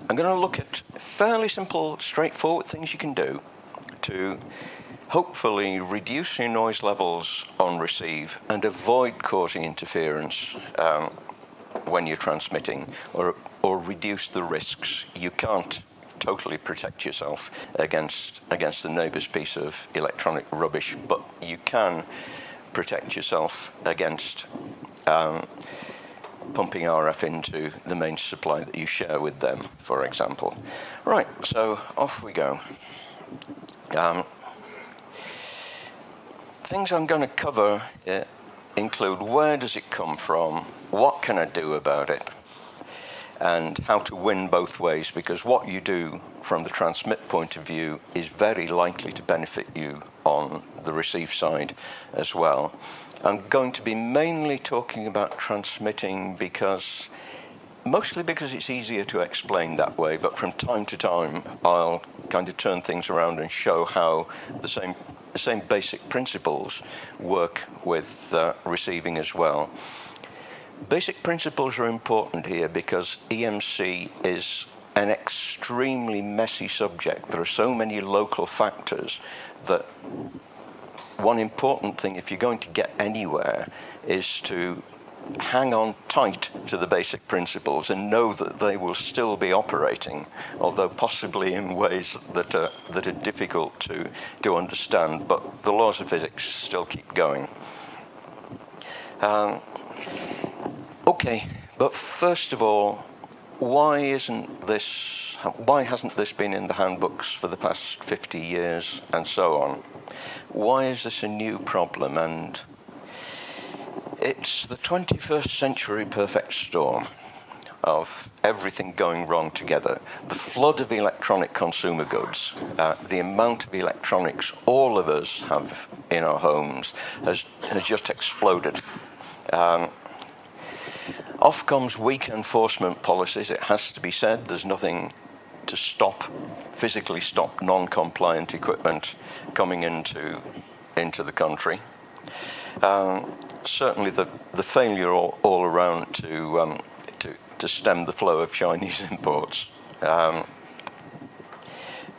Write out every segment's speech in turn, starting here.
I'm going to look at fairly simple, straightforward things you can do to hopefully reduce your noise levels on receive and avoid causing interference when you're transmitting, or reduce the risks. You can't totally protect yourself against the neighbour's piece of electronic rubbish, but you can protect yourself against pumping RF into the main supply that you share with them, for example. Right, so off we go. Things I'm going to cover include where does it come from, what can I do about it, and how to win both ways, because what you do from the transmit point of view is very likely to benefit you on the receive side as well. I'm going to be mainly talking about transmitting mostly because it's easier to explain that way, but from time to time I'll kind of turn things around and show how the same basic principles work with receiving as well. Basic principles are important here because EMC is an extremely messy subject. There are so many local factors that one important thing, if you're going to get anywhere, is to hang on tight to the basic principles and know that they will still be operating, although possibly in ways that are difficult to understand, but the laws of physics still keep going. Okay, but first of all, why hasn't this been in the handbooks for the past 50 years and so on? Why is this a new problem? And it's the 21st century perfect storm of everything going wrong together. The flood of electronic consumer goods, the amount of electronics all of us have in our homes has just exploded. Ofcom's weak enforcement policies, it has to be said, there's nothing to physically stop non-compliant equipment coming into the country. Certainly the failure all around to stem the flow of Chinese imports,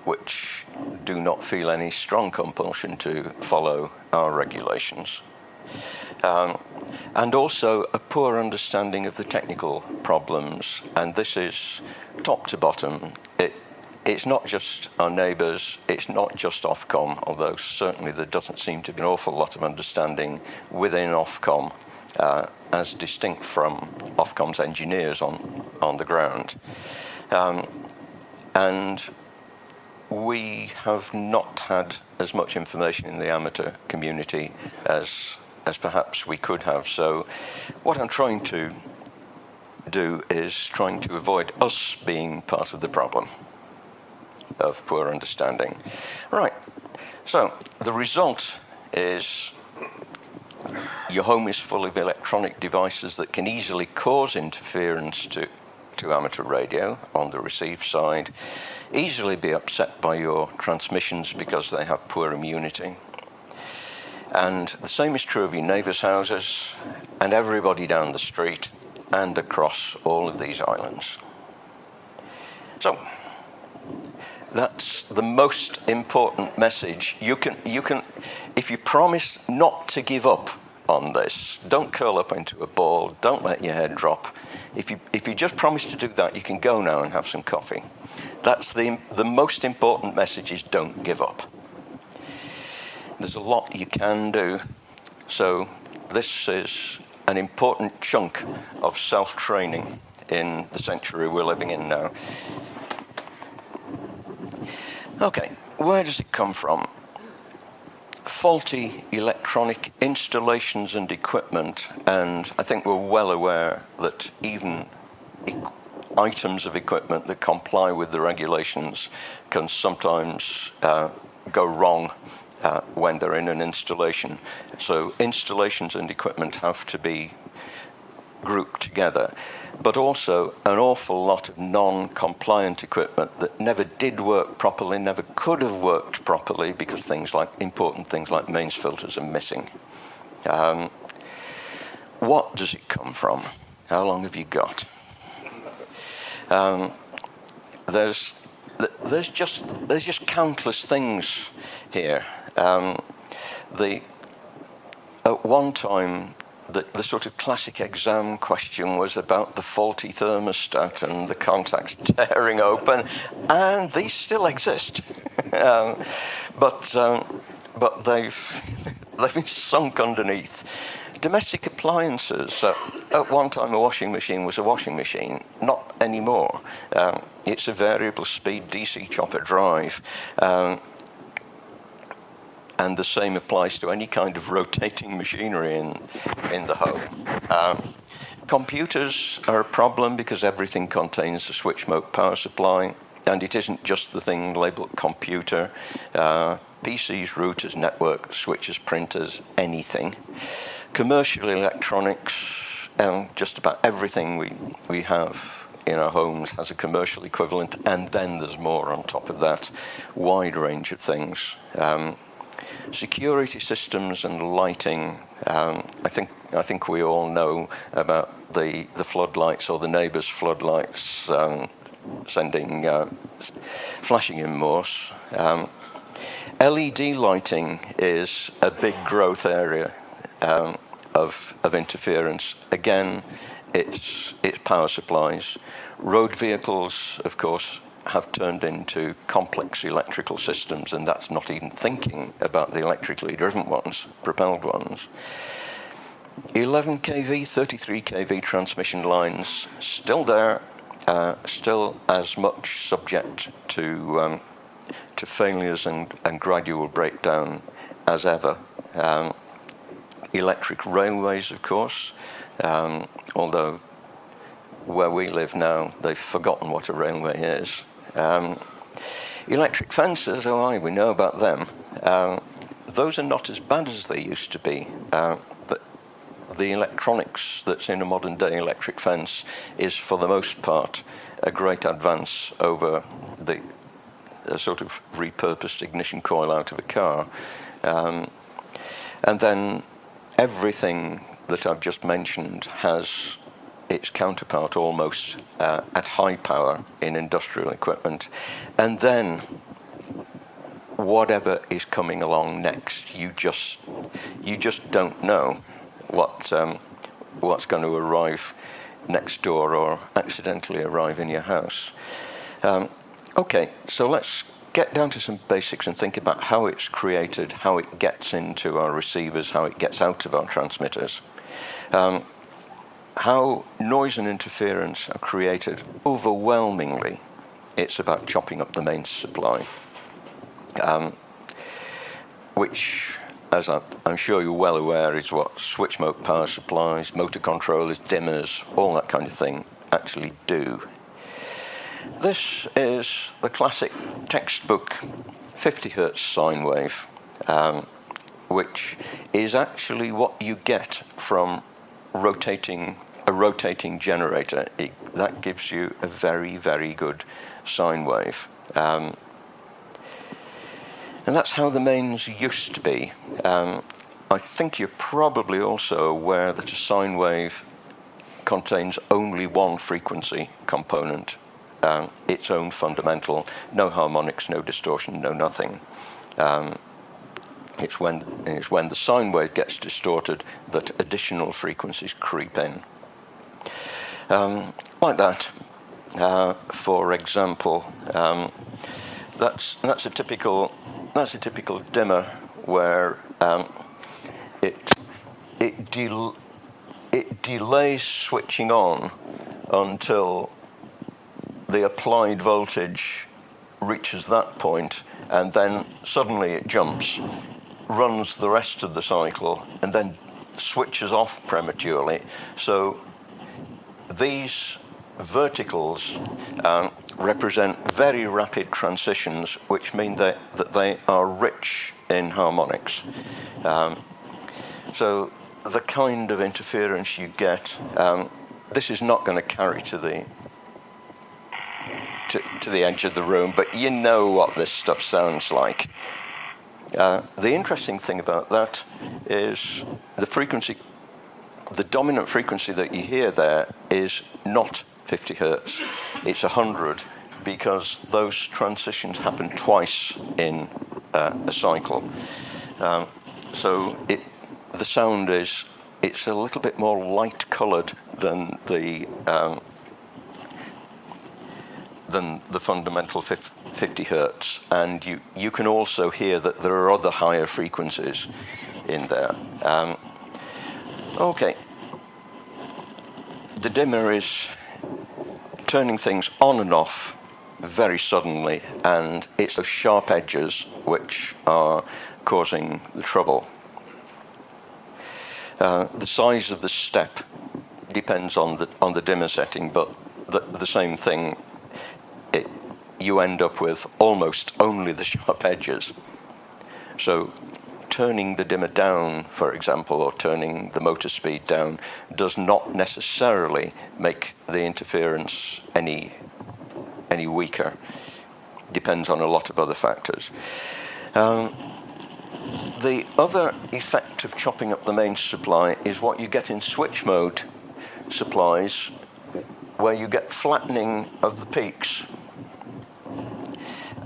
which do not feel any strong compulsion to follow our regulations. And also a poor understanding of the technical problems, and this is top to bottom. It's not just our neighbours, it's not just Ofcom, although certainly there doesn't seem to be an awful lot of understanding within Ofcom, as distinct from Ofcom's engineers on the ground. And we have not had as much information in the amateur community as perhaps we could have. So what I'm trying to do is trying to avoid us being part of the problem of poor understanding. Right, so the result is your home is full of electronic devices that can easily cause interference to amateur radio on the receive side, easily be upset by your transmissions because they have poor immunity. And the same is true of your neighbours' houses and everybody down the street and across all of these islands. So that's the most important message. You can, if you promise not to give up on this, don't curl up into a ball, don't let your head drop. If you just promise to do that, you can go now and have some coffee. That's the most important message, is don't give up. There's a lot you can do. So this is an important chunk of self-training in the century we're living in now. Okay, where does it come from? Faulty electronic installations and equipment, and I think we're well aware that even items of equipment that comply with the regulations can sometimes go wrong when they're in an installation. So installations and equipment have to be grouped together, but also an awful lot of non-compliant equipment that never did work properly, never could have worked properly because important things like mains filters are missing. What does it come from? How long have you got? there's just countless things here. At one time, the sort of classic exam question was about the faulty thermostat and the contacts tearing open, and these still exist. But they've been sunk underneath. Domestic appliances. At one time, a washing machine was a washing machine. Not anymore. It's a variable speed DC chopper drive. And the same applies to any kind of rotating machinery in the home. Computers are a problem because everything contains a switch mode power supply, and it isn't just the thing labeled computer. PCs, routers, network switches, printers, anything. Commercial electronics, just about everything we have in our homes has a commercial equivalent, and then there's more on top of that. Wide range of things. Security systems and lighting. I think we all know about the floodlights or the neighbours' floodlights flashing in Morse. LED lighting is a big growth area of interference. Again, it's power supplies. Road vehicles, of course, have turned into complex electrical systems, and that's not even thinking about the electrically driven ones, propelled ones. 11 kV, 33 kV transmission lines, still there, still as much subject to failures and gradual breakdown as ever. Electric railways, of course, although where we live now, they've forgotten what a railway is. Electric fences, we know about them. Those are not as bad as they used to be. The electronics that's in a modern day electric fence is, for the most part, a great advance over a sort of repurposed ignition coil out of a car. And then everything that I've just mentioned has its counterpart almost at high power in industrial equipment. And then whatever is coming along next, you just don't know what's going to arrive next door or accidentally arrive in your house. Okay, so let's get down to some basics and think about how it's created, how it gets into our receivers, how it gets out of our transmitters. How noise and interference are created. Overwhelmingly, it's about chopping up the main supply, which, as I'm sure you're well aware, is what switch mode power supplies, motor controllers, dimmers, all that kind of thing actually do. This is the classic textbook 50 Hertz sine wave, which is actually what you get from a rotating generator. That gives you a very, very good sine wave. And that's how the mains used to be. I think you're probably also aware that a sine wave contains only one frequency component, its own fundamental, no harmonics, no distortion, no nothing. It's when the sine wave gets distorted that additional frequencies creep in. Like that. For example, that's a typical dimmer where it delays switching on until the applied voltage reaches that point, and then suddenly it jumps, runs the rest of the cycle, and then switches off prematurely. So these verticals represent very rapid transitions, which mean that they are rich in harmonics. So the kind of interference you get, this is not going to carry to the edge of the room, but you know what this stuff sounds like. The interesting thing about that is the dominant frequency that you hear there is not 50 hertz, it's 100, because those transitions happen twice in a cycle. So the sound it's a little bit more light-coloured than the fundamental 50 hertz, and you can also hear that there are other higher frequencies in there. Okay, the dimmer is turning things on and off very suddenly, and it's those sharp edges which are causing the trouble. The size of the step depends on the dimmer setting, but the same thing. You end up with almost only the sharp edges. So turning the dimmer down, for example, or turning the motor speed down does not necessarily make the interference any weaker. Depends on a lot of other factors. The other effect of chopping up the mains supply is what you get in switch mode supplies, where you get flattening of the peaks.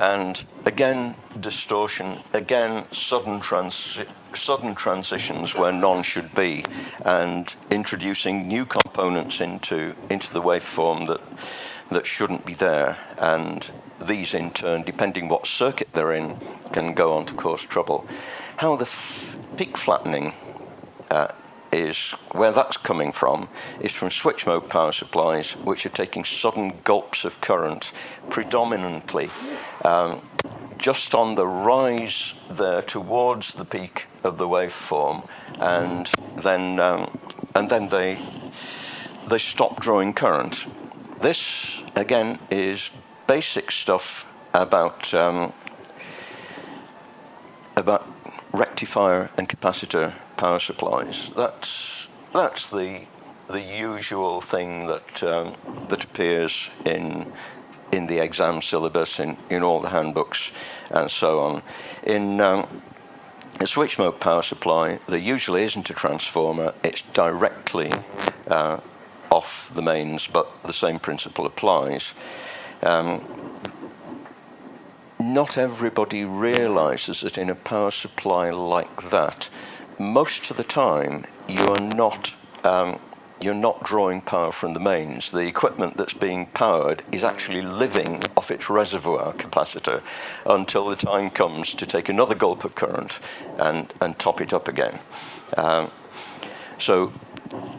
And again, distortion, again, sudden transitions where none should be, and introducing new components into the waveform that shouldn't be there. And these, in turn, depending what circuit they're in, can go on to cause trouble. How the peak flattening is, where that's coming from, is from switch mode power supplies, which are taking sudden gulps of current, predominantly just on the rise there towards the peak of the waveform, and then they stop drawing current. This again is basic stuff about rectifier and capacitor power supplies. That's the usual thing that appears in the exam syllabus, in all the handbooks and so on. In a switch mode power supply, there usually isn't a transformer. It's directly off the mains, but the same principle applies. Not everybody realizes that in a power supply like that, most of the time you're not drawing power from the mains. The equipment that's being powered is actually living off its reservoir capacitor until the time comes to take another gulp of current and top it up again. So,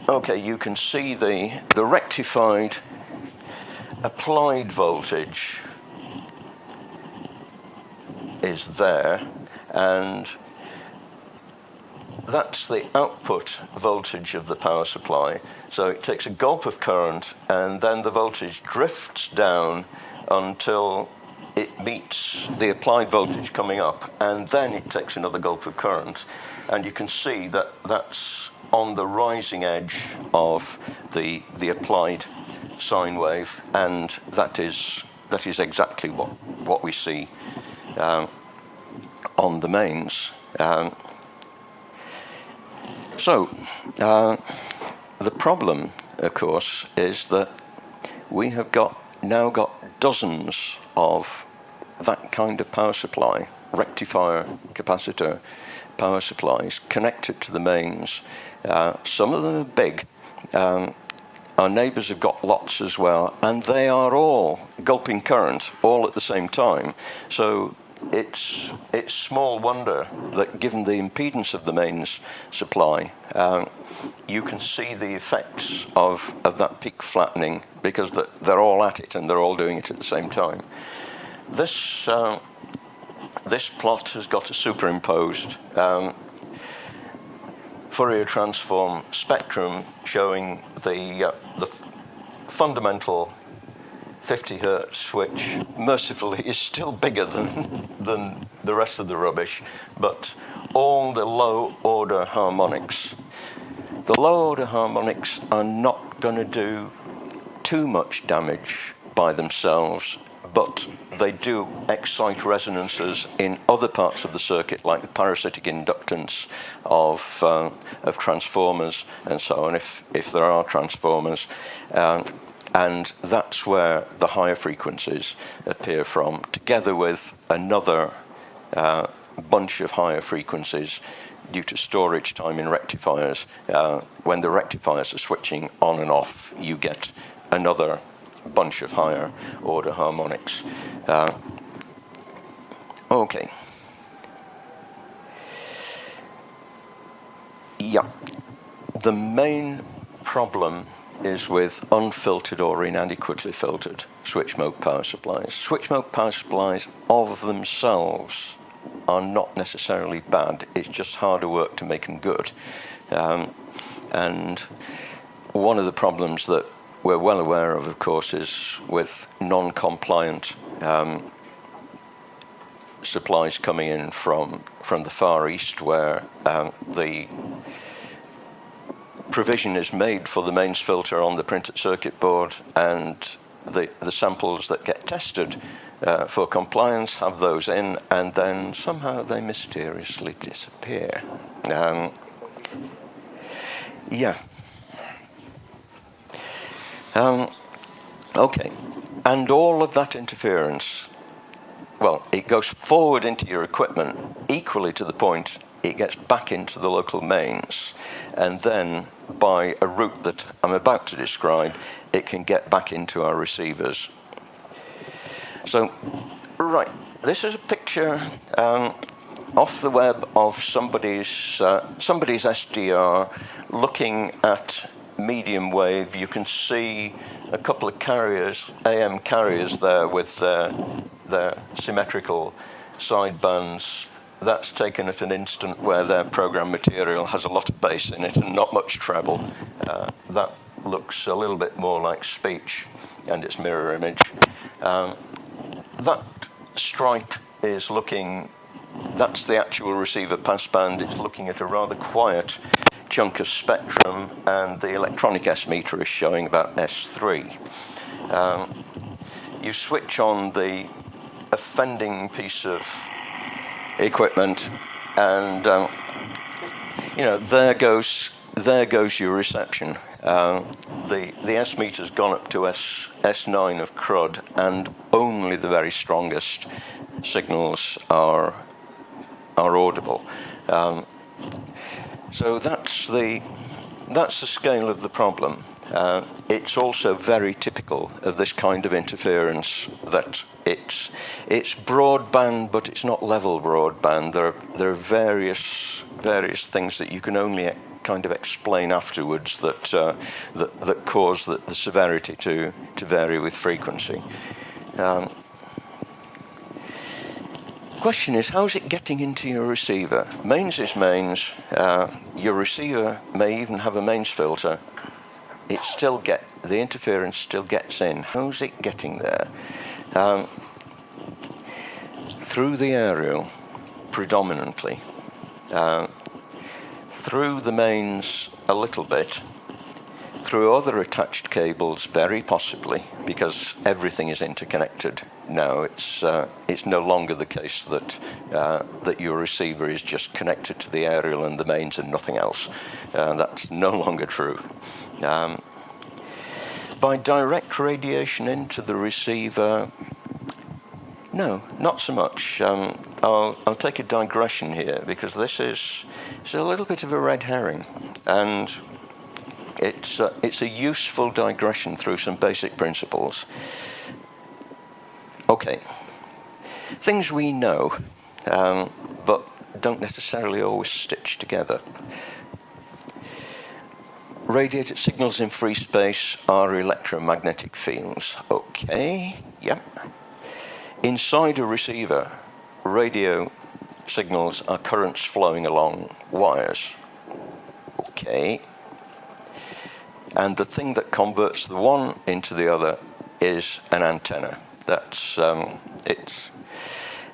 okay, you can see the rectified applied voltage is there, and that's the output voltage of the power supply. So it takes a gulp of current, and then the voltage drifts down until it meets the applied voltage coming up, and then it takes another gulp of current. And you can see that that's on the rising edge of the applied sine wave, and that is exactly what we see on the mains. So the problem, of course, is that we have now got dozens of that kind of power supply, rectifier, capacitor power supplies connected to the mains. Some of them are big. Our neighbours have got lots as well, and they are all gulping current all at the same time. So it's small wonder that, given the impedance of the mains supply, you can see the effects of that peak flattening, because they're all at it and they're all doing it at the same time. This plot has got a superimposed Fourier transform spectrum showing the fundamental 50 hertz, which mercifully is still bigger than the rest of the rubbish, but all the low order harmonics. The low order harmonics are not going to do too much damage by themselves, but they do excite resonances in other parts of the circuit, like the parasitic inductance of transformers and so on, if there are transformers. And that's where the higher frequencies appear from, together with another bunch of higher frequencies due to storage time in rectifiers. When the rectifiers are switching on and off, you get another bunch of higher order harmonics. Okay. Yeah. The main problem is with unfiltered or inadequately filtered switch mode power supplies. Switch mode power supplies of themselves are not necessarily bad. It's just harder work to make them good. And one of the problems that we're well aware of course, is with non-compliant supplies coming in from the Far East, where the provision is made for the mains filter on the printed circuit board, and the samples that get tested for compliance have those in, and then somehow they mysteriously disappear. Yeah. Okay. And all of that interference, well, it goes forward into your equipment equally to the point it gets back into the local mains, and then by a route that I'm about to describe, it can get back into our receivers. So, right, this is a picture off the web of somebody's SDR looking at medium wave. You can see a couple of carriers, AM carriers there with their symmetrical sidebands. That's taken at an instant where their program material has a lot of bass in it and not much treble. That looks a little bit more like speech and its mirror image. That stripe is looking, that's the actual receiver passband. It's looking at a rather quiet chunk of spectrum, and the electronic S meter is showing about S3. You switch on the offending piece of equipment, and there goes your reception. The S meter's gone up to S9 of crud, and only the very strongest signals are audible. So that's the scale of the problem. It's also very typical of this kind of interference that it's broadband, but it's not level broadband. There are various things that you can only kind of explain afterwards that cause the severity to vary with frequency. Question is, how's it getting into your receiver? Mains is mains. Your receiver may even have a mains filter. The interference still gets in. How's it getting there? Through the aerial, predominantly. Through the mains a little bit. Through other attached cables, very possibly, because everything is interconnected now. It's no longer the case that your receiver is just connected to the aerial and the mains and nothing else. That's no longer true. By direct radiation into the receiver, no, not so much. I'll take a digression here, because this is a little bit of a red herring, and it's a useful digression through some basic principles. Okay, things we know, but don't necessarily always stitch together. Radiated signals in free space are electromagnetic fields. Okay, yep. Inside a receiver, radio signals are currents flowing along wires. Okay. And the thing that converts the one into the other is an antenna. That's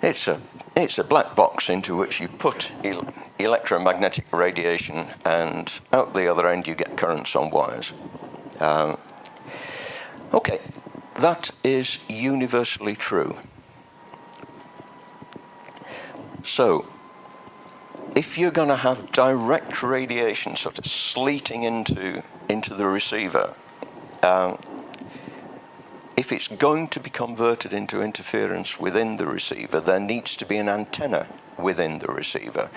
it's a black box into which you put electromagnetic radiation, and out the other end you get currents on wires. Okay, that is universally true. So, if you're going to have direct radiation sort of sleeting into the receiver, if it's going to be converted into interference within the receiver, there needs to be an antenna within the receiver.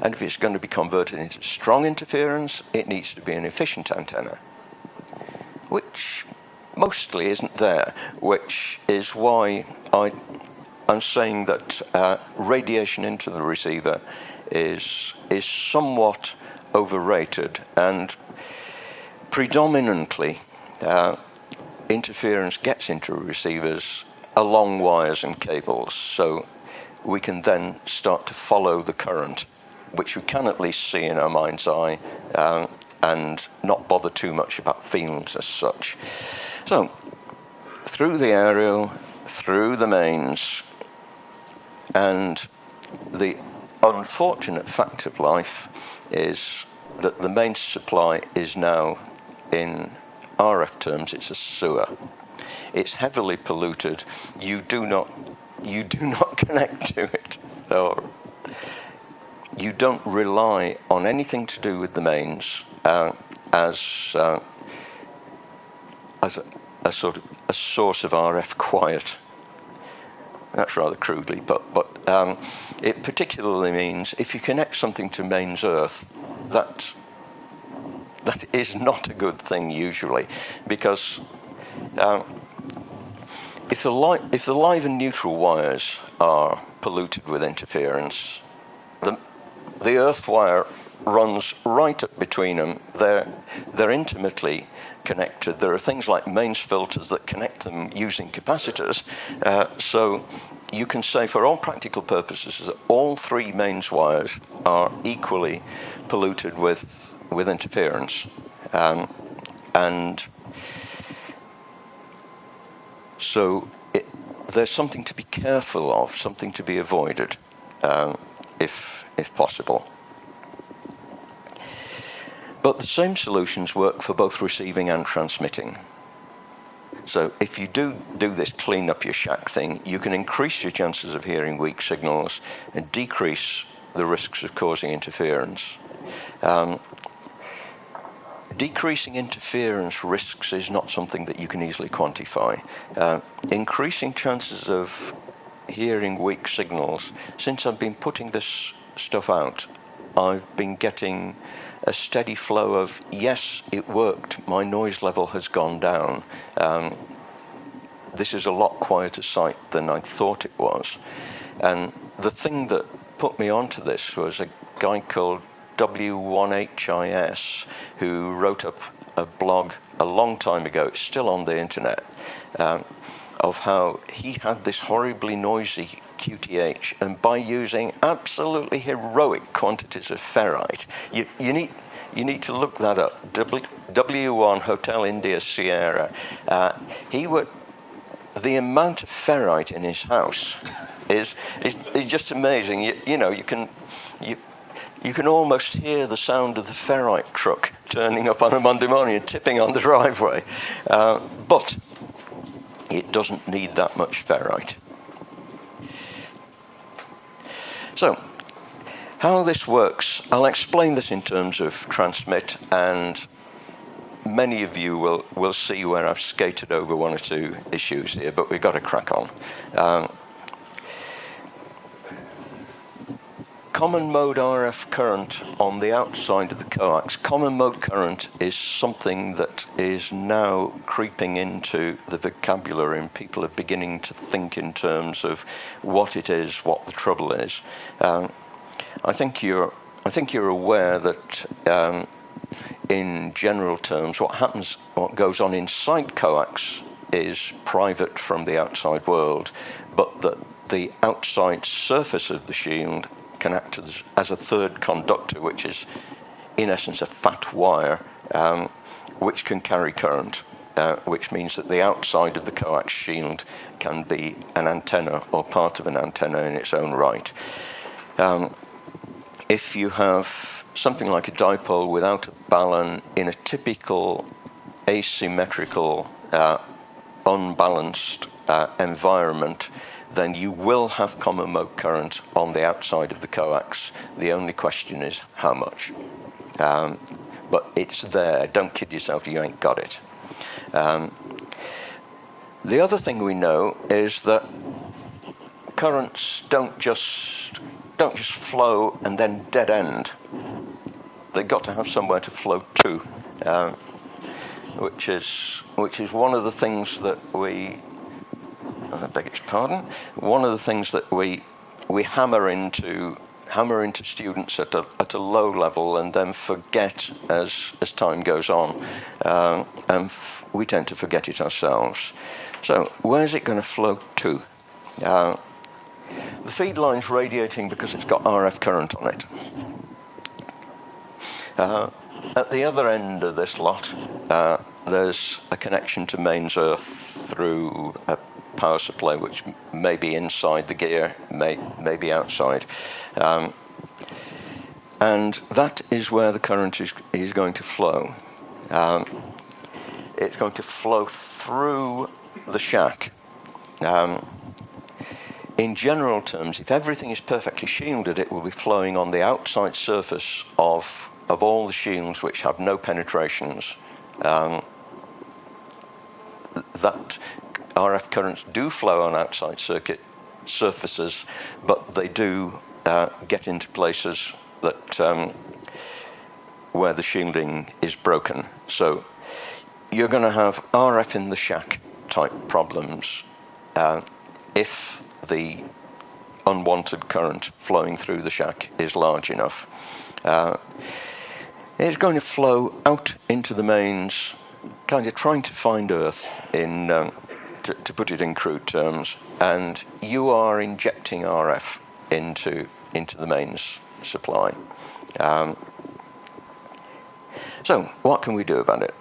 And if it's going to be converted into strong interference, it needs to be an efficient antenna, which mostly isn't there, which is why I'm saying that radiation into the receiver is somewhat overrated, and predominantly interference gets into receivers along wires and cables, so we can then start to follow the current, which we can at least see in our mind's eye, and not bother too much about fields as such. So, through the aerial, through the mains, and the unfortunate fact of life is that the main supply is now, in RF terms, it's a sewer. It's heavily polluted. You do not connect to it, or you don't rely on anything to do with the mains as a sort of a source of RF quiet. That's rather crudely, but it particularly means if you connect something to mains earth, that is not a good thing usually, because if the live and neutral wires are polluted with interference, the earth wire runs right up between them. They're intimately connected. There are things like mains filters that connect them using capacitors. So you can say, for all practical purposes, that all three mains wires are equally polluted with interference. And so there's something to be careful of, something to be avoided, if possible. But the same solutions work for both receiving and transmitting. So if you do this clean up your shack thing, you can increase your chances of hearing weak signals and decrease the risks of causing interference. Decreasing interference risks is not something that you can easily quantify. Increasing chances of hearing weak signals, since I've been putting this stuff out, I've been getting a steady flow of, yes, it worked, my noise level has gone down. This is a lot quieter site than I thought it was. And the thing that put me onto this was a guy called W1HIS, who wrote up a blog a long time ago, it's still on the internet, of how he had this horribly noisy QTH, and by using absolutely heroic quantities of ferrite, you need to look that up. W1 Hotel India Sierra. The amount of ferrite in his house is just amazing. You can almost hear the sound of the ferrite truck turning up on a Monday morning and tipping on the driveway. But it doesn't need that much ferrite. So, how this works, I'll explain this in terms of transmit, and many of you will see where I've skated over one or two issues here, but we've got to crack on. Common mode RF current on the outside of the coax. Common mode current is something that is now creeping into the vocabulary, and people are beginning to think in terms of what it is, what the trouble is. I think you're aware that in general terms, what goes on inside coax is private from the outside world, but that the outside surface of the shield can act as a third conductor, which is in essence a fat wire, which can carry current, which means that the outside of the coax shield can be an antenna or part of an antenna in its own right. If you have something like a dipole without a balun in a typical asymmetrical, unbalanced environment, then you will have common mode current on the outside of the coax. The only question is how much. But it's there. Don't kid yourself, you ain't got it. The other thing we know is that currents don't just flow and then dead end. They've got to have somewhere to flow to, which is one of the things that we, I beg its pardon, one of the things that we hammer into students at a low level and then forget as time goes on, and we tend to forget it ourselves. So where's it going to flow to? The feed line's radiating because it's got RF current on it. At the other end of this lot, there's a connection to mains earth through a power supply, which may be inside the gear, may be outside. And that is where the current is going to flow. It's going to flow through the shack. In general terms, if everything is perfectly shielded, it will be flowing on the outside surface of all the shields which have no penetrations. That RF currents do flow on outside circuit surfaces, but they do get into places that where the shielding is broken. So you're going to have RF in the shack type problems if the unwanted current flowing through the shack is large enough. It's going to flow out into the mains, kind of trying to find earth in, to put it in crude terms, and you are injecting RF into the mains supply. So what can we do about it?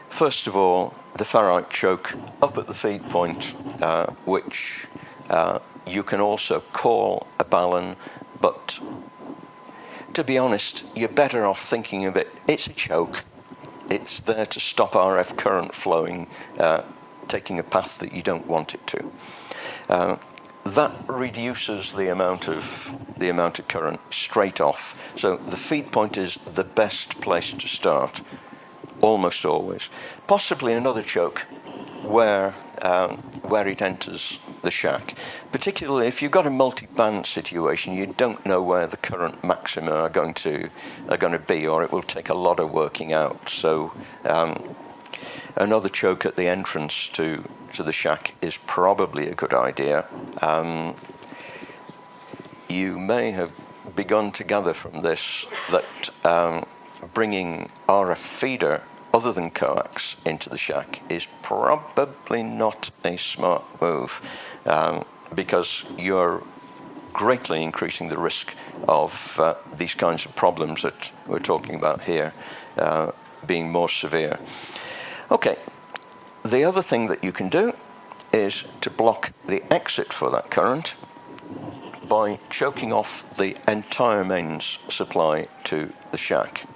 First of all, the ferrite choke up at the feed point, which you can also call a balun, but to be honest, you're better off thinking of it, it's a choke. It's there to stop RF current flowing, taking a path that you don't want it to. That reduces the amount of current straight off. So the feed point is the best place to start, almost always. Possibly another choke where it enters the shack. Particularly if you've got a multi-band situation, you don't know where the current maxima are going to be, or it will take a lot of working out. So another choke at the entrance to the shack is probably a good idea. You may have begun to gather from this that bringing RF feeder other than coax into the shack is probably not a smart move, because you're greatly increasing the risk of these kinds of problems that we're talking about here being more severe. Okay, the other thing that you can do is to block the exit for that current by choking off the entire mains supply to the shack.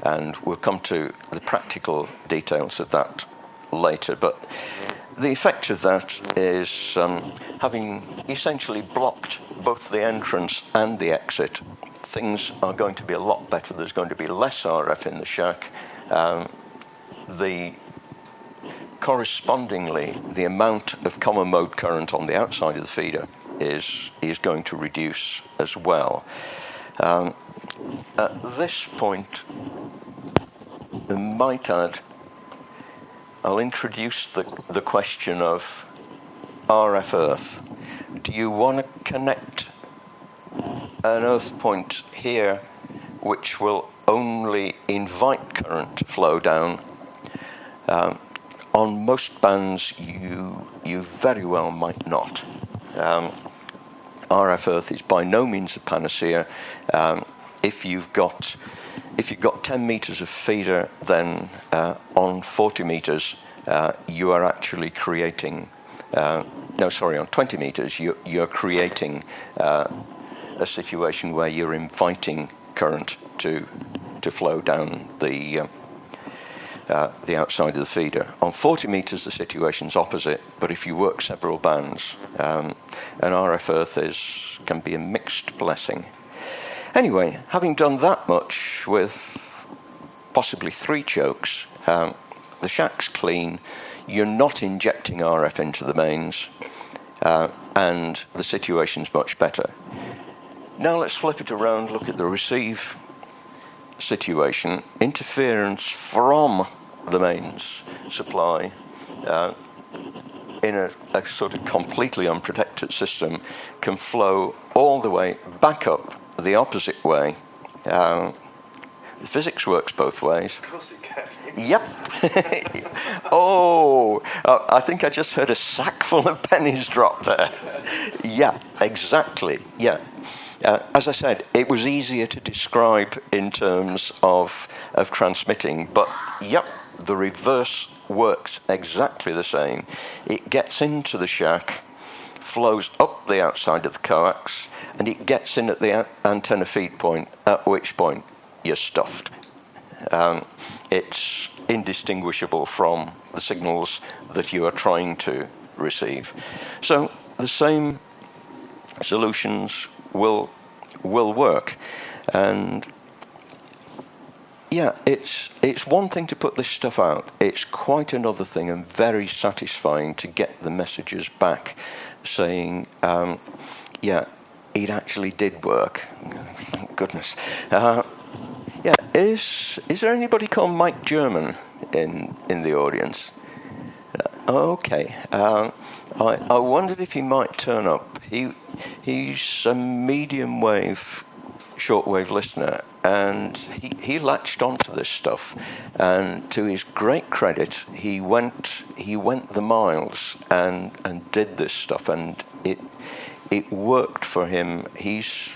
And we'll come to the practical details of that later. But the effect of that is having essentially blocked both the entrance and the exit, things are going to be a lot better. There's going to be less RF in the shack. Correspondingly, the amount of common mode current on the outside of the feeder is going to reduce as well. At this point, I might add, I'll introduce the question of RF earth. Do you want to connect an earth point here which will only invite current to flow down? On most bands, you very well might not. RF earth is by no means a panacea. If you've got 10 meters of feeder, then on 40 meters you are actually creating. On 20 meters you're creating a situation where you're inviting current to flow down the outside of the feeder. On 40 meters, the situation's opposite, but if you work several bands, an RF earth can be a mixed blessing. Anyway, having done that much with possibly 3 chokes, the shack's clean. you're not injecting RF into the mains, and the situation's much better. Now let's flip it around, look at the receive situation. Interference from the mains supply in a sort of completely unprotected system can flow all the way back up the opposite way. Physics works both ways. Of course it can. Yep. Oh, I think I just heard a sack full of pennies drop there. Yeah, exactly. Yeah. As I said, it was easier to describe in terms of transmitting, but yep, the reverse works exactly the same. It gets into the shack, flows up the outside of the coax, and it gets in at the antenna feed point, at which point you're stuffed. It's indistinguishable from the signals that you are trying to receive. So the same solutions will work. And yeah, it's one thing to put this stuff out. It's quite another thing, and very satisfying to get the messages back saying, yeah, it actually did work. Thank goodness. Yeah, is there anybody called Mike German in the audience? Okay. I wondered if he might turn up. He's a medium wave, shortwave listener, and he latched onto this stuff. And to his great credit, he went the miles and did this stuff, and it worked for him. He's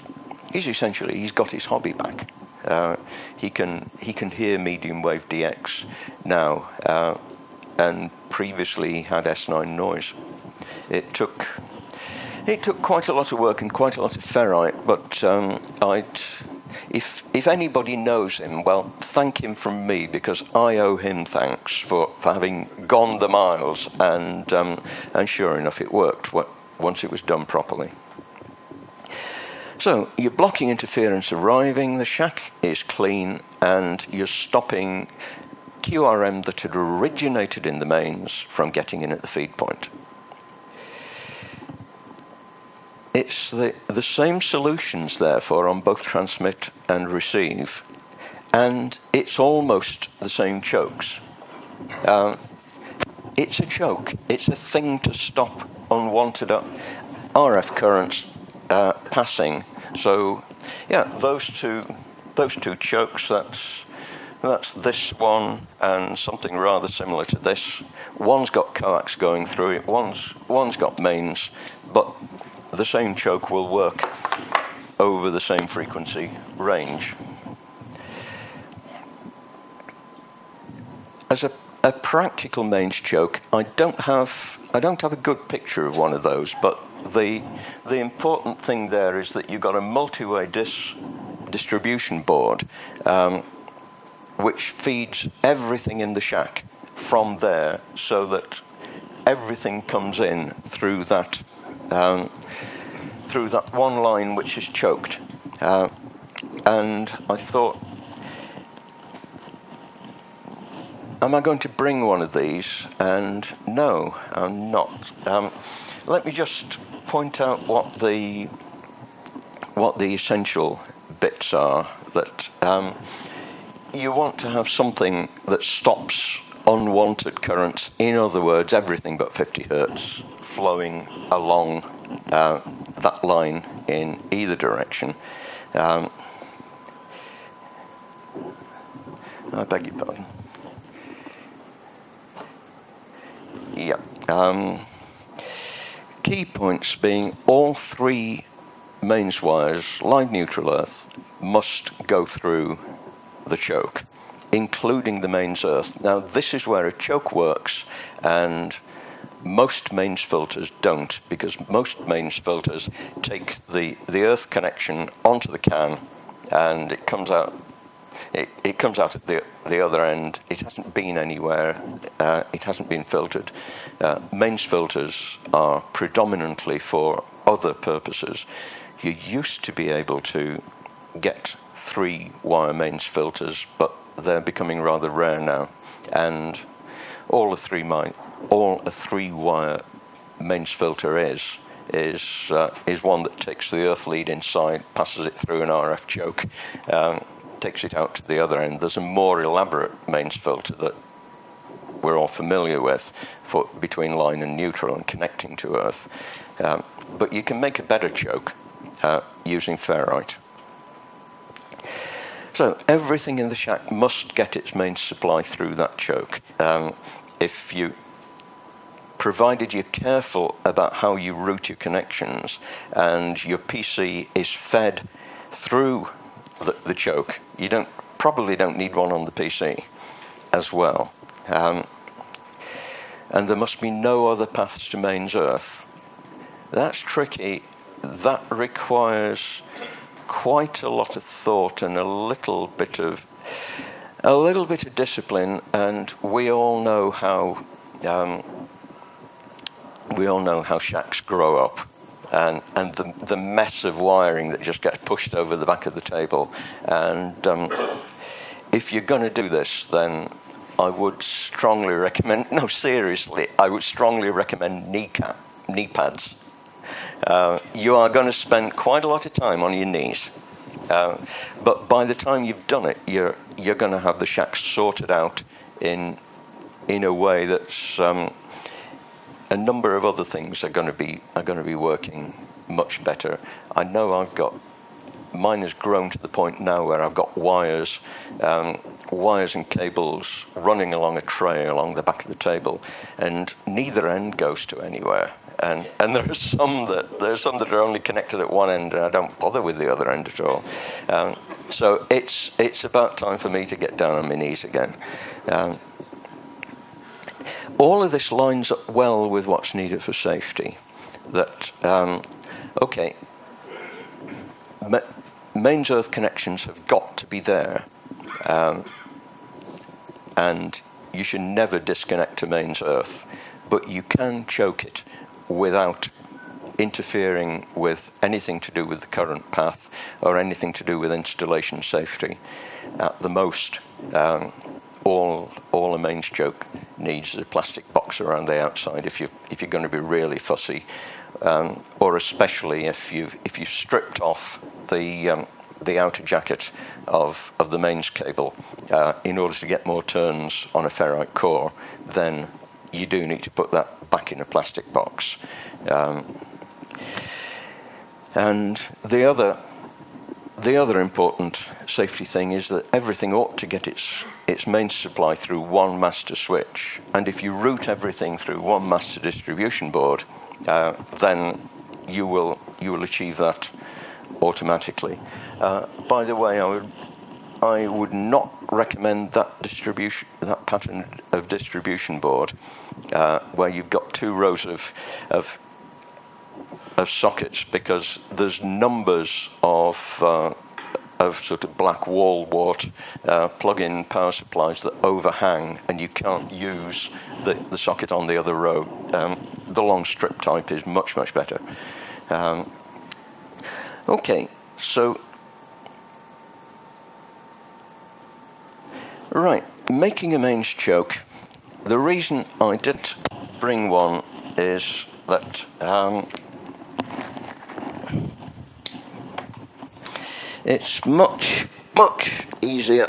got his hobby back. He can hear medium wave DX now, and previously he had S9 noise. It took quite a lot of work and quite a lot of ferrite, but if anybody knows him, well, thank him from me, because I owe him thanks for having gone the miles, and sure enough, it worked once it was done properly. So you're blocking interference arriving, the shack is clean, and you're stopping QRM that had originated in the mains from getting in at the feed point. It's the same solutions, therefore, on both transmit and receive, and it's almost the same chokes. It's a choke. It's a thing to stop unwanted RF currents passing. So, yeah, those two chokes. That's this one and something rather similar to this. One's got coax going through it. One's got mains, but the same choke will work over the same frequency range. As a practical mains choke, I don't have a good picture of one of those, but the important thing there is that you've got a multi-way distribution board, which feeds everything in the shack from there, so that everything comes in through that one line which is choked. And I thought, am I going to bring one of these? And no, I'm not. Let me just point out what the essential bits are. That you want to have something that stops unwanted currents. In other words, everything but 50 hertz flowing along that line in either direction. I beg your pardon. Yeah. Key points being all three mains wires, line neutral earth, must go through the choke, including the mains earth. Now, this is where a choke works, and most mains filters don't, because most mains filters take the earth connection onto the can, and it comes out. It comes out at the other end. It hasn't been anywhere. It hasn't been filtered. Mains filters are predominantly for other purposes. You used to be able to get 3-wire mains filters, but they're becoming rather rare now. And all the three all a 3-wire mains filter is one that takes the earth lead inside, passes it through an RF choke, takes it out to the other end. There's a more elaborate mains filter that we're all familiar with for between line and neutral and connecting to earth. But you can make a better choke using ferrite. So everything in the shack must get its mains supply through that choke. Provided you're careful about how you route your connections and your PC is fed through the choke, you probably don't need one on the PC as well. And there must be no other paths to mains earth. That's tricky. That requires quite a lot of thought and a little bit of discipline, and we all know how shacks grow up, and the mess of wiring that just gets pushed over the back of the table. And if you're going to do this, then I would strongly recommend, no, seriously, I would strongly recommend knee pads. You are going to spend quite a lot of time on your knees, but by the time you've done it, you're going to have the shack sorted out in a way that's a number of other things are going to be working much better. I know mine has grown to the point now where I've got wires and cables running along a tray along the back of the table, and neither end goes to anywhere. And there are some that are only connected at one end, and I don't bother with the other end at all. So it's about time for me to get down on my knees again. All of this lines up well with what's needed for safety. That mains earth connections have got to be there, and you should never disconnect to mains earth, but you can choke it without interfering with anything to do with the current path or anything to do with installation safety. At the most, all a mains choke needs is a plastic box around the outside if you're going to be really fussy, or especially if you've stripped off the outer jacket of the mains cable in order to get more turns on a ferrite core, then you do need to put that back in a plastic box. And the other important safety thing is that everything ought to get its mains supply through one master switch. And if you route everything through one master distribution board, then you will achieve that automatically. By the way, I would not recommend that pattern of distribution board where you've got 2 rows of sockets, because there's numbers of sort of black wall wart plug-in power supplies that overhang, and you can't use the socket on the other row. The long strip type is much better. Okay, so right, making a mains choke. The reason I didn't bring one is that it's much easier.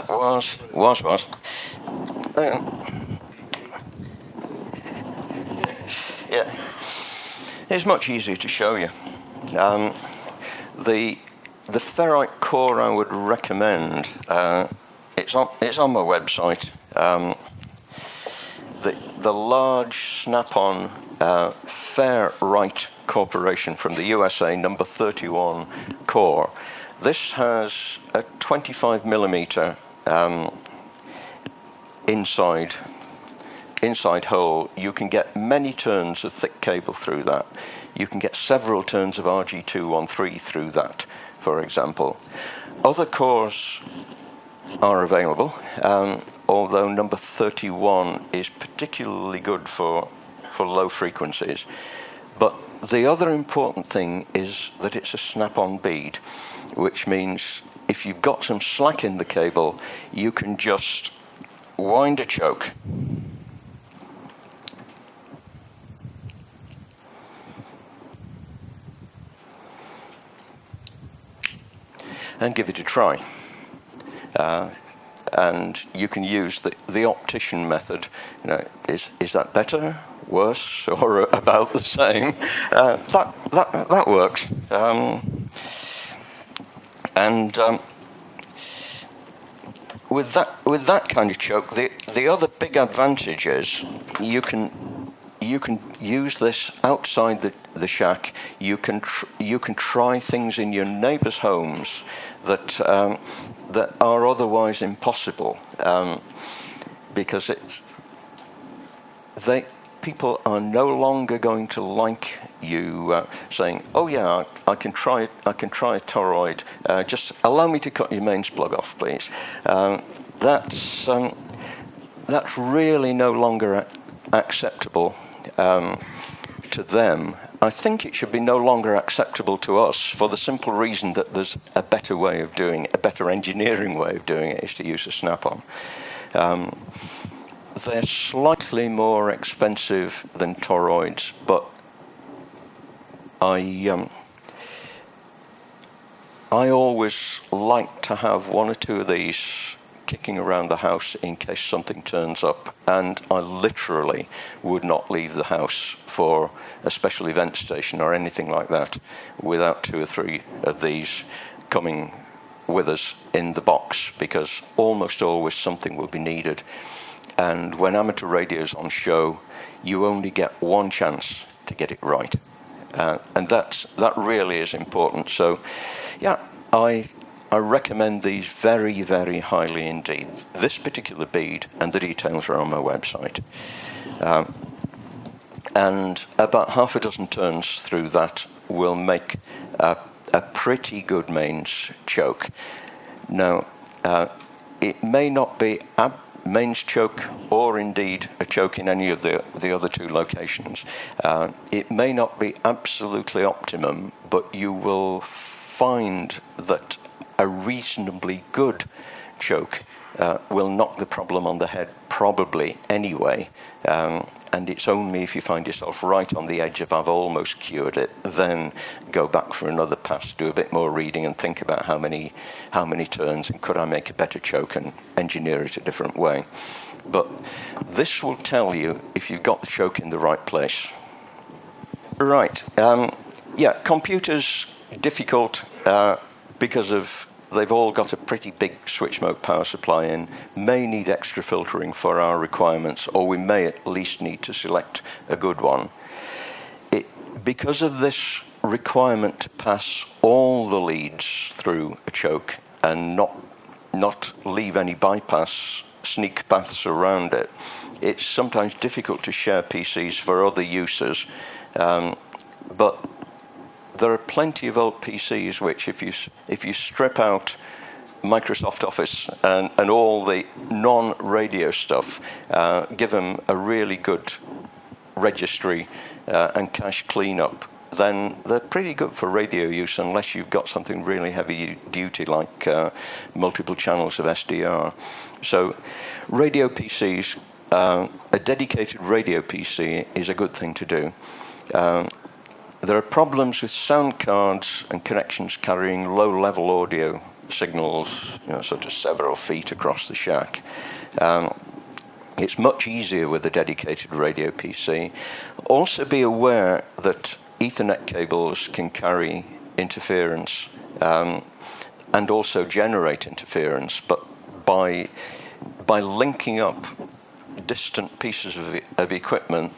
Was. Yeah, it's much easier to show you. The ferrite core I would recommend. It's on my website. The large snap-on Ferrite Corporation from the USA, number 31 core. This has a 25 millimeter inside hole. You can get many turns of thick cable through that. You can get several turns of RG213 through that, for example. Other cores are available, although number 31 is particularly good for low frequencies. But the other important thing is that it's a snap-on bead, which means if you've got some slack in the cable, you can just wind a choke. And give it a try. And you can use the optician method. You know, is that better, worse, or about the same? That works. With that kind of choke, the other big advantage is you can use this outside the shack. You can try things in your neighbours' homes that are otherwise impossible, because people are no longer going to like you saying, "Oh yeah, I can try a toroid. Just allow me to cut your mains plug off, please." That's really no longer acceptable to them. I think it should be no longer acceptable to us, for the simple reason that there's a better way of doing it, a better engineering way of doing it, is to use a snap-on. They're slightly more expensive than toroids, but I always like to have one or two of these kicking around the house in case something turns up, and I literally would not leave the house for a special event station or anything like that without 2 or 3 of these coming with us in the box, because almost always something will be needed. And when amateur radio's on show, you only get one chance to get it right, and that really is important. So yeah, I recommend these very, very highly indeed. This particular bead, and the details are on my website. And about half a dozen turns through that will make a pretty good mains choke. Now, it may not be mains choke or indeed a choke in any of the other 2 locations. It may not be absolutely optimum, but you will find that a reasonably good choke will knock the problem on the head probably anyway, and it's only if you find yourself right on the edge of "I've almost cured it," then go back for another pass, do a bit more reading, and think about how many turns, and could I make a better choke and engineer it a different way. But this will tell you if you've got the choke in the right place. Right, yeah, computers difficult because they've all got a pretty big switch mode power supply in, may need extra filtering for our requirements, or we may at least need to select a good one. Because of this requirement to pass all the leads through a choke and not leave any bypass sneak paths around it, it's sometimes difficult to share PCs for other uses, but there are plenty of old PCs which, if you strip out Microsoft Office and all the non-radio stuff, give them a really good registry and cache cleanup, then they're pretty good for radio use, unless you've got something really heavy duty like multiple channels of SDR. So radio PCs, a dedicated radio PC is a good thing to do. There are problems with sound cards and connections carrying low-level audio signals, sort of several feet across the shack. It's much easier with a dedicated radio PC. Also be aware that Ethernet cables can carry interference and also generate interference, but by linking up distant pieces of equipment,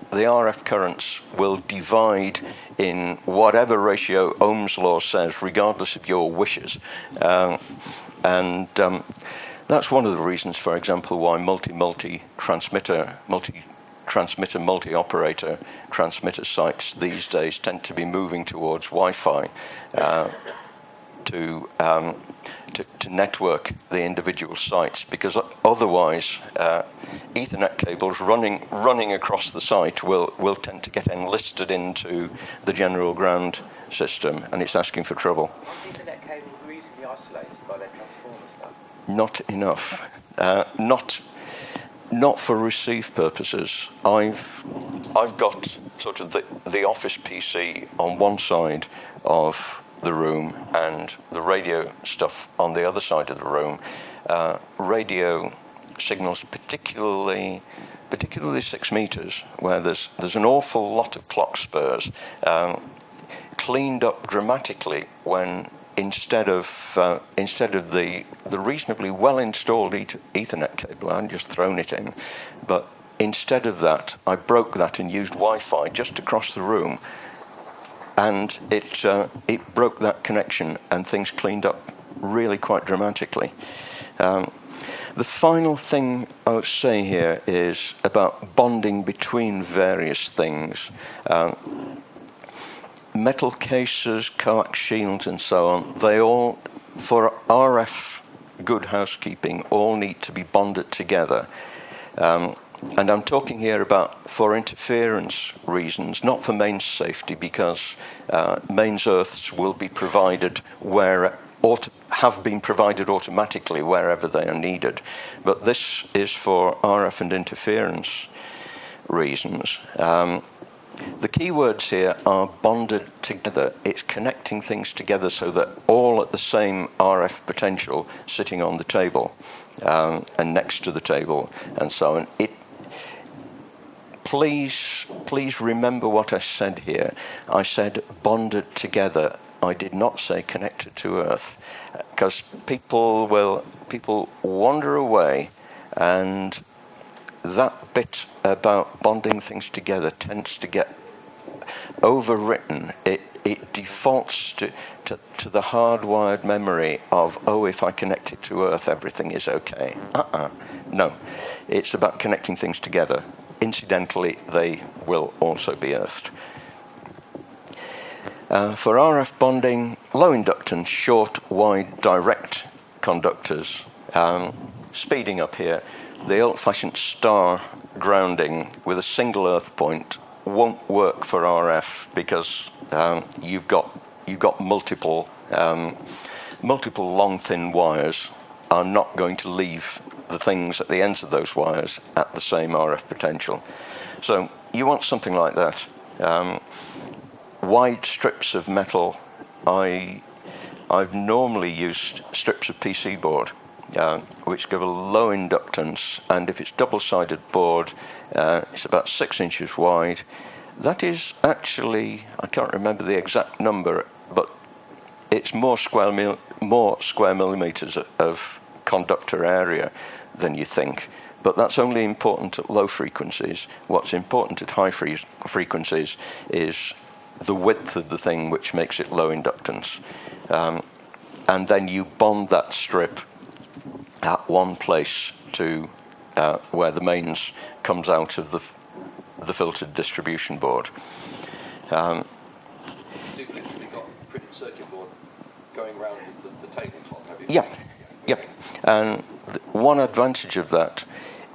the RF currents will divide in whatever ratio Ohm's law says, regardless of your wishes. And that's one of the reasons, for example, why multi-operator transmitter sites these days tend to be moving towards Wi-Fi to to network the individual sites, because otherwise Ethernet cables running across the site will tend to get enlisted into the general ground system, and it's asking for trouble. Aren't Ethernet cables reasonably isolated by their transformers, though? Not enough. Not for receive purposes. I've got sort of the office PC on one side of the room and the radio stuff on the other side of the room. Radio signals, particularly 6 meters, where there's an awful lot of clock spurs, cleaned up dramatically when instead of the reasonably well installed Ethernet cable, I hadn't just thrown it in, but instead of that, I broke that and used Wi-Fi just across the room, and it broke that connection, and things cleaned up really quite dramatically. The final thing I would say here is about bonding between various things. Metal cases, coax shields, and so on, they all, for RF good housekeeping, all need to be bonded together. And I'm talking here about for interference reasons, not for mains safety, because mains earths will be provided have been provided automatically wherever they are needed. But this is for RF and interference reasons. The key words here are bonded together. It's connecting things together so that all at the same RF potential sitting on the table and next to the table and so on. Please remember what I said here. I said bonded together. I did not say connected to Earth, because people wander away, and that bit about bonding things together tends to get overwritten. It defaults to the hardwired memory of, oh, if I connect it to Earth, everything is okay. No, it's about connecting things together. Incidentally, they will also be earthed. For RF bonding, low inductance, short, wide, direct conductors. Speeding up here, the old-fashioned star grounding with a single earth point won't work for RF, because you've got multiple long thin wires are not going to leave the things at the ends of those wires at the same RF potential. So you want something like that. Wide strips of metal, I've normally used strips of PC board, which give a low inductance, and if it's double-sided board, it's about 6 inches wide. That is actually, I can't remember the exact number, but it's more square millimeters of conductor area than you think. But that's only important at low frequencies. What's important at high frequencies is the width of the thing, which makes it low inductance. And then you bond that strip at one place to where the mains comes out of the filtered distribution board. You've literally got a printed circuit board going around the tabletop, have you? Yeah. And one advantage of that,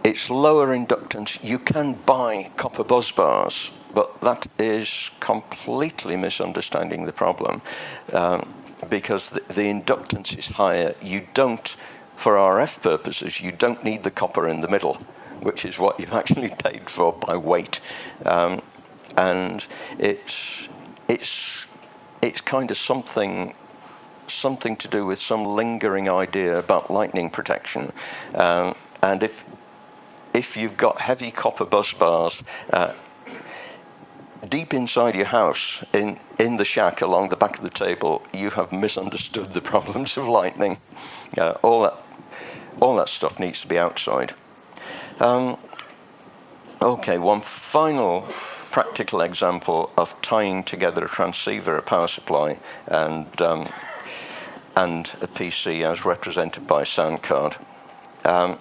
it's lower inductance. You can buy copper busbars, but that is completely misunderstanding the problem, because the inductance is higher. You don't, for RF purposes, you don't need the copper in the middle, which is what you've actually paid for by weight, and it's kind of something to do with some lingering idea about lightning protection, and if you've got heavy copper bus bars deep inside your house, in the shack along the back of the table, you have misunderstood the problems of lightning. All that stuff needs to be outside. Okay, one final practical example of tying together a transceiver, a power supply, and a PC as represented by a sound card. The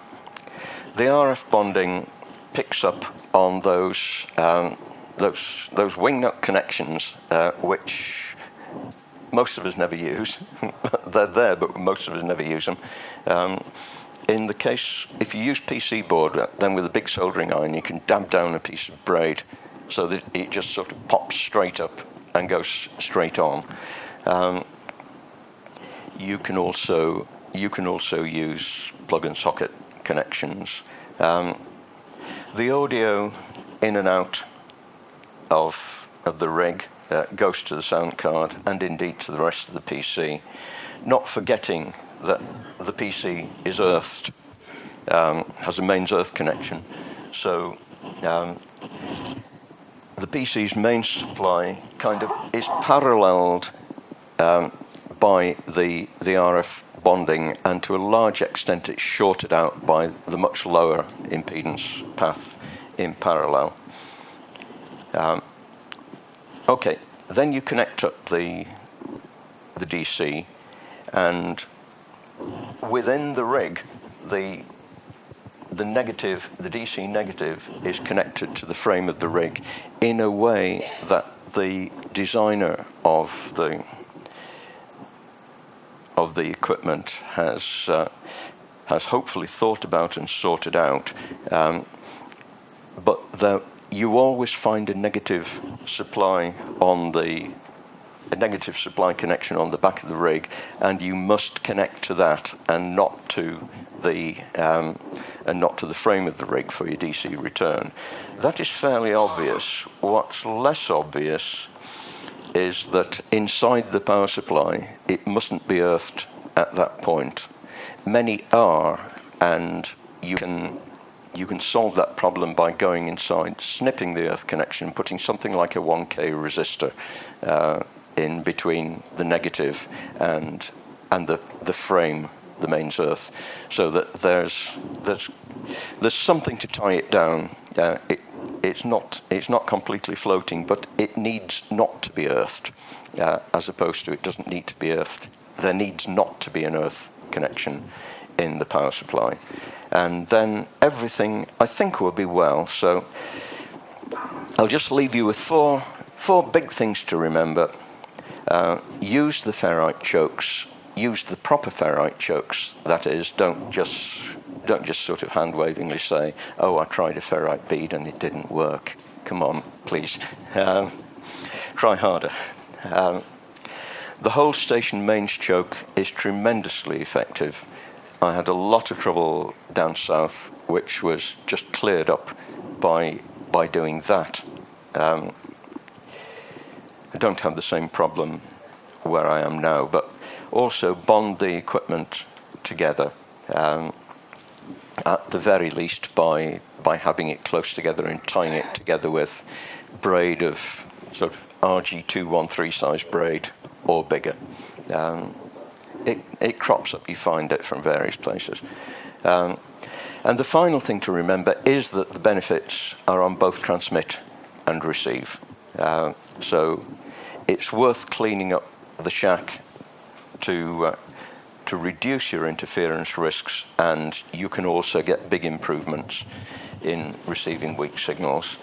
RF bonding picks up on those wing nut connections, which most of us never use. they're there, but most of us never use them. In the case, if you use PC board, then with a big soldering iron, you can dab down a piece of braid so that it just sort of pops straight up and goes straight on. You can also use plug and socket connections. The audio in and out of the rig goes to the sound card and indeed to the rest of the PC, not forgetting that the PC is earthed, has a mains earth connection. So the PC's main supply kind of is paralleled by the RF bonding, and to a large extent it's shorted out by the much lower impedance path in parallel. Okay, then you connect up the DC, and within the rig, the DC negative is connected to the frame of the rig in a way that the designer of the equipment has hopefully thought about and sorted out. But you always find a negative supply connection on the back of the rig, and you must connect to that and not to the frame of the rig for your DC return. That is fairly obvious. What's less obvious is that inside the power supply, it mustn't be earthed at that point. Many are, and you can solve that problem by going inside, snipping the earth connection, putting something like a 1K resistor in between the negative and the frame, the mains earth, so that there's something to tie it down. It's not completely floating, but it needs not to be earthed, as opposed to it doesn't need to be earthed. There needs not to be an earth connection in the power supply, and then everything I think will be well. So I'll just leave you with four big things to remember. Use the ferrite chokes. Use the proper ferrite chokes. That is, don't just sort of hand-wavingly say, "Oh, I tried a ferrite bead and it didn't work." Come on, please. Try harder. The whole station mains choke is tremendously effective. I had a lot of trouble down south, which was just cleared up by doing that. I don't have the same problem where I am now, but also bond the equipment together, at the very least by having it close together and tying it together with braid of sort of RG213 size braid or bigger. It crops up, you find it from various places. And the final thing to remember is that the benefits are on both transmit and receive. So it's worth cleaning up the shack to reduce your interference risks, and you can also get big improvements in receiving weak signals.